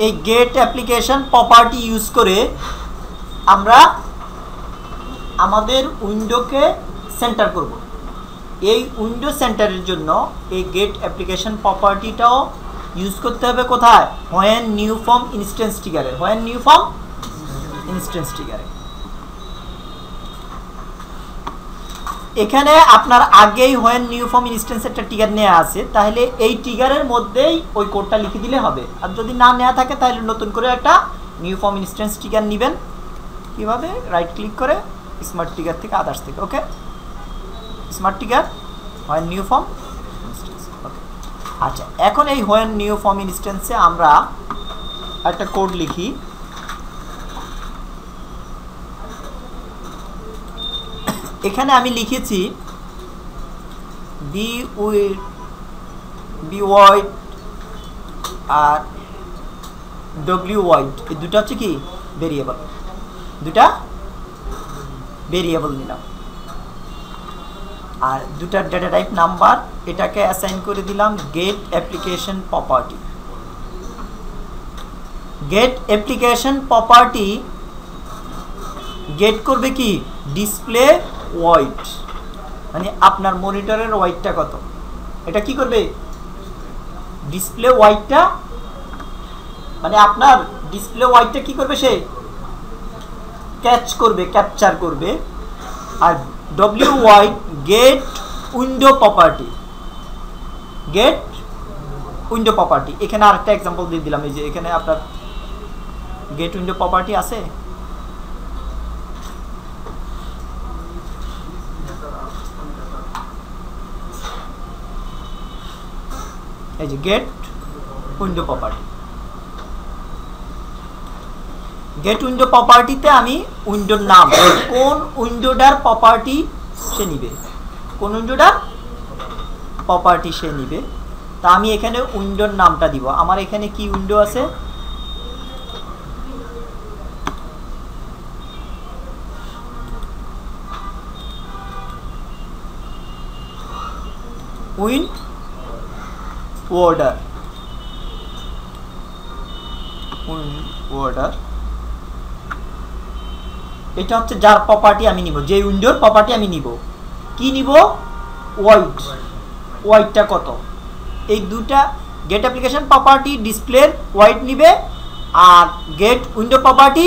এই gate application property use করে আমরা আমাদের উইন্ডোকে সেন্টার করব। এই উইন্ডো সেন্টারের জন্য এই গেট অ্যাপ্লিকেশন প্রপার্টিটাও ইউজ করতে হবে কোথায়? হোয়েন নিউ ফর্ম ইনস্ট্যান্স ট্রিগারে। হোয়েন নিউ ফর্ম ইনস্ট্যান্স ট্রিগারে। এখানে আপনার আগেই হোয়েন নিউ ফর্ম ইনস্ট্যান্স একটা ট্রিগার নেওয়া আছে, তাহলে এই ট্রিগারের মধ্যেই ওই কোডটা লিখে দিলে হবে। আর যদি না নেওয়া থাকে তাহলে নতুন করে একটা নিউ ফর্ম ইনস্ট্যান্স ট্রিগার নেবেন। কিভাবে? রাইট ক্লিক করে স্মার্ট ট্রিগার থেকে আদার্স থেকে, okay, smart trigger when new form instance, okay. আচ্ছা, এখন এই হোয়েন নিউ ফর্ম ইনস্ট্যান্সে আমরা একটা কোড লিখি। এখানে আমি লিখেছি বি ওয়াইড আর ডব্লিউ ওয়াইড, এই দুটো হচ্ছে কি ভেরিয়েবল, দুটা ভেরিয়েবল নিলাম। আর দুটার ডেটা টাইপ নাম্বার, এটাকে অ্যাসাইন করে দিলাম get application property. Get application property get করবে কি? ডিসপ্লে ওয়াইড, মানে আপনার মনিটরের ওয়াইডটা কত, এটা কি করবে? ডিসপ্লে ওয়াইডটা, মানে আপনার ডিসপ্লে ওয়াইডটা কি করবে? সে ক্যাচ করবে, ক্যাপচার করবে। আর W wide get window property, get window property. এখানে আরেকটা এক্সাম্পল দিয়ে দিলাম, এই যে এখানে আপনার গেট উইন্ডো প্রপার্টি আছে, এই যে get window property. Get window প্রপার্টিতে আমি উইন্ডোর নাম, কোন উইন্ডোটার প্রপার্টি সে নিবে, কোন উইন্ডোটার প্রপার্টি সে নিবে, তা আমি এখানে উইন্ডোর নামটা দিব। আমার এখানে কি উইন্ডো আছে? উইন্ডওয়ার্ডার, উইন্ডওয়ার্ডার, এটা হচ্ছে যার প্রপার্টি আমি নিব, যে উইন্ডোর প্রপার্টি আমি নিব। কি নিব? ওয়াইড, ওয়াইডটা কত? এই দুটা গেট অ্যাপ্লিকেশন প্রপার্টি ডিসপ্লের ওয়াইড নিবে, আর গেট উইন্ডো প্রপার্টি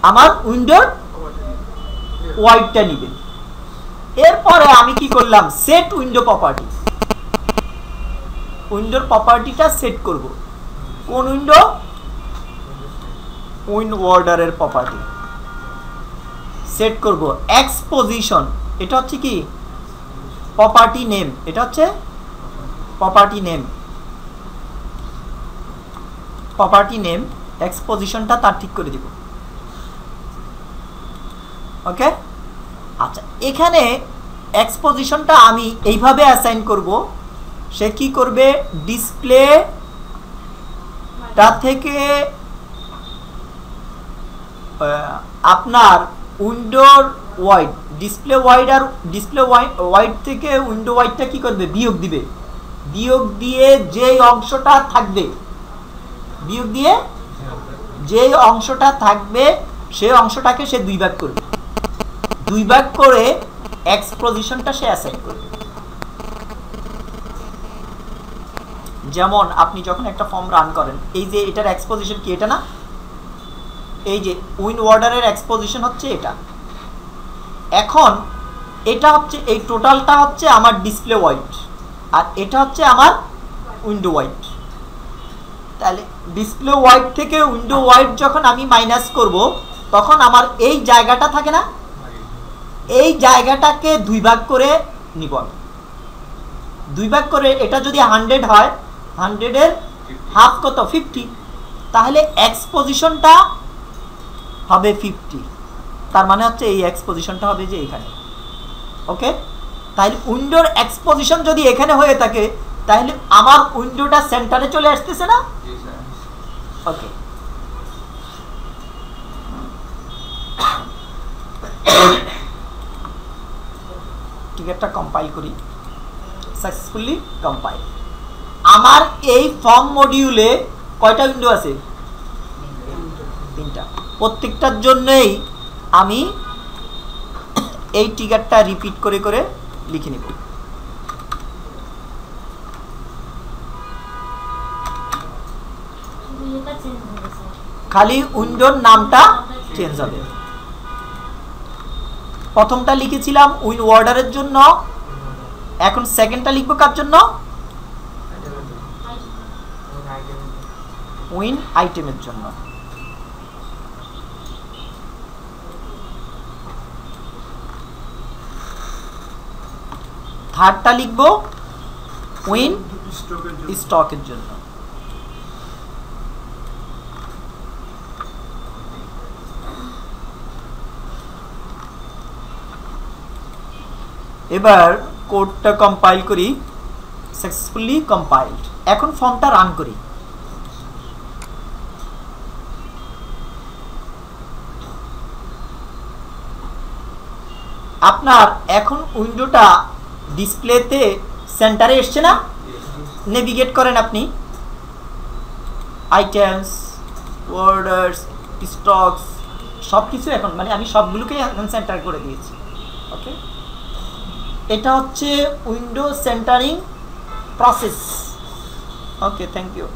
আমার উইন্ডোর ওয়াইডটা নিবে। এরপরে আমি কি করলাম? সেট উইন্ডো প্রপার্টি, উইন্ডোর প্রপার্টিটা সেট করব। কোন উইন্ডো? উইন্ডওয়ার্ডারের প্রপার্টি সেট করব। এক্সপোজিশন, এটা হচ্ছে কি প্রপার্টি নেম, এটা হচ্ছে প্রপার্টি নেম, প্রপার্টি নেম। এক্সপোজিশনটা তার ঠিক করে দিব, ওকে। আচ্ছা, এখানে এক্সপোজিশনটা আমি এইভাবে অ্যাসাইন করব। সে কি করবে? ডিসপ্লেটা থেকে আপনার উইন্ডোর ওয়াইড, ডিসপ্লে ওয়াইড আর ডিসপ্লে ওয়াইড থেকে উইন্ডো ওয়াইডটা কি করবে? বিয়োগ দিবে। বিয়োগ দিয়ে যে অংশটা থাকবে, বিয়োগ দিয়ে যে অংশটা থাকবে সেই অংশটাকে সে দুই ভাগ করবে। দুই ভাগ করে এক্সপোজিশনটা সে অ্যাসাইন করবে। যেমন আপনি যখন একটা ফর্ম রান করেন, এই যে এটার এক্সপোজিশন কি? এটা না, এই যে উইন্ডওয়ার্ডারের এক্সপোজিশন হচ্ছে এটা। এখন এটা হচ্ছে, এই টোটালটা হচ্ছে আমার ডিসপ্লে ওয়াইড, আর এটা হচ্ছে আমার উইন্ডো ওয়াইড। তাহলে ডিসপ্লে ওয়াইড থেকে উইন্ডো ওয়াইড যখন আমি মাইনাস করব, তখন আমার এই জায়গাটা থাকে না, এই জায়গাটাকে দুই ভাগ করে নিব আমি। দুই ভাগ করে, এটা যদি 100 হয়, 100-এর হাফ কত? 50। তাহলে এক্সপোজিশনটা হবে 50। তার মানে হচ্ছে এই এক্সপোজিশনটা হবে যে এখানে, ওকে। তাহলে উইন্ডোর এক্সপোজিশন যদি এখানে হয়ে থাকে, তাহলে আমার উইন্ডোটা সেন্টারে চলে আসতেছে না, ওকে। টিকেটটা কম্পাইল করি, সাকসেসফুলি কম্পাইল। আমার এই ফর্ম মডিউলে কয়টা উইন্ডো আছে? 3টা। প্রত্যেকটার জন্যই আমি এই ট্রিগারটা রিপিট করে করে লিখে নিব। খালি উইন্ডোর নামটা চেঞ্জ হবে। প্রথমটা লিখেছিলাম উইন ওয়ার্ডারের জন্য, এখন সেকেন্ডটা লিখবো কার জন্য? উইন আইটেমের জন্য। থার্ডটা লিখবো উইন স্টকের জন্য। এবার কোডটা কম্পাইল করি, সাকসেসফুলি কম্পাইলড। এখন ফর্মটা রান করি। আপনার এখন উইন্ডোটা ডিসপ্লেতে সেন্টারে এসছে না? নেভিগেট করেন আপনি, আইটেমস, অর্ডারস, স্টকস সব কিছু এখন, মানে আমি সবগুলোকে এখন সেন্টার করে দিয়েছি। ওকে, এটা হচ্ছে window centering process. Okay, thank you.